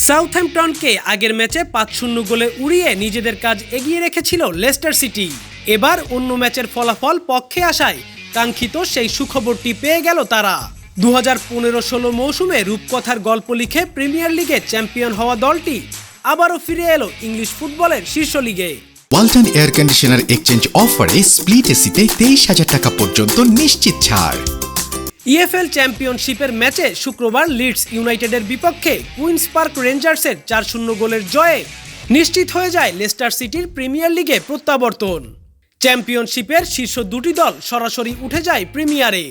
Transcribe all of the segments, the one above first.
সাউথহ্যাম্পটনকে আগের ম্যাচে ৫-০ গোলে উড়িয়ে নিজেদের কাজ এগিয়ে রেখেছিল লেস্টার সিটি। এবার অন্য ম্যাচের ফলাফল পক্ষে আসায় কাঙ্ক্ষিত সেই সুখবরটি পেয়ে গেল তারা। ২০১৫-১৬ মৌসুমে রূপকথার গল্প লিখে প্রিমিয়ার লিগে চ্যাম্পিয়ন হওয়া দলটি আবারও ফিরে এলো ইংলিশ ফুটবলের শীর্ষ লিগে। ওয়ালটন এয়ার কন্ডিশনার এক্সচেঞ্জ অফারে স্প্লিট এসিতে ২৩,০০০ টাকা পর্যন্ত নিশ্চিত ছাড়। ইএফএল চ্যাম্পিয়নশিপের ম্যাচে শুক্রবার লিডস ইউনাইটেডের বিপক্ষে কুইন্স পার্ক রেঞ্জার্সের ৪-০ গোলের জয়ে নিশ্চিত হয়ে যায় লেস্টার সিটির প্রিমিয়ার লিগে প্রত্যাবর্তন। চ্যাম্পিয়নশিপের শীর্ষ দুটি দল সরাসরি উঠে যায় প্রিমিয়ারে।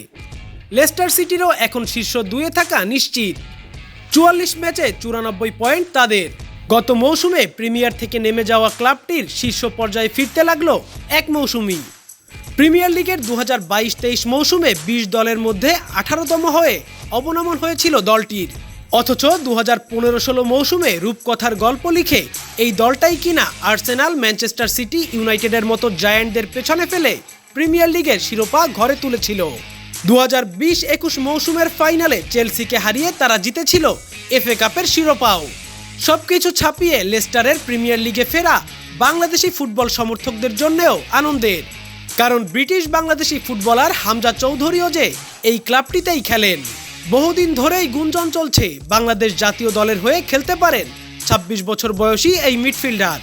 লেস্টার সিটিরও এখন শীর্ষ ২-এ থাকা নিশ্চিত। ৪৪ ম্যাচে ৯৪ পয়েন্ট তাদের। গত মৌসুমে প্রিমিয়ার থেকে নেমে যাওয়া ক্লাবটির শীর্ষ পর্যায়ে ফিরতে লাগলো এক মৌসুমই। প্রিমিয়ার লিগের ২০২২-২৩ মৌসুমে ২০ দলের মধ্যে ১৮তম হয়ে অবনমন হয়েছিল দলটির। অথচ ২০১৫-১৬ মৌসুমে রূপকথার গল্প লিখে এই দলটাই কিনা আর্সেনাল, ম্যানচেস্টার সিটি, ইউনাইটেডের মতো জায়ান্টদের পেছনে ফেলে প্রিমিয়ার লিগের শিরোপা ঘরে তুলেছিল। ২০২০-২১ মৌসুমের ফাইনালে চেলসিকে হারিয়ে তারা জিতেছিল এফএ কাপের শিরোপাও। সবকিছু ছাপিয়ে লেস্টারের প্রিমিয়ার লিগে ফেরা বাংলাদেশি ফুটবল সমর্থকদের জন্যও আনন্দের, কারণ ব্রিটিশ বাংলাদেশি ফুটবলার হামজা চৌধুরীও যে এই ক্লাবটিতেই খেলেন। বহুদিন ধরেই গুঞ্জন চলছে বাংলাদেশ জাতীয় দলের হয়ে খেলতে পারেন ২৬ বছর বয়সী এই মিডফিল্ডার।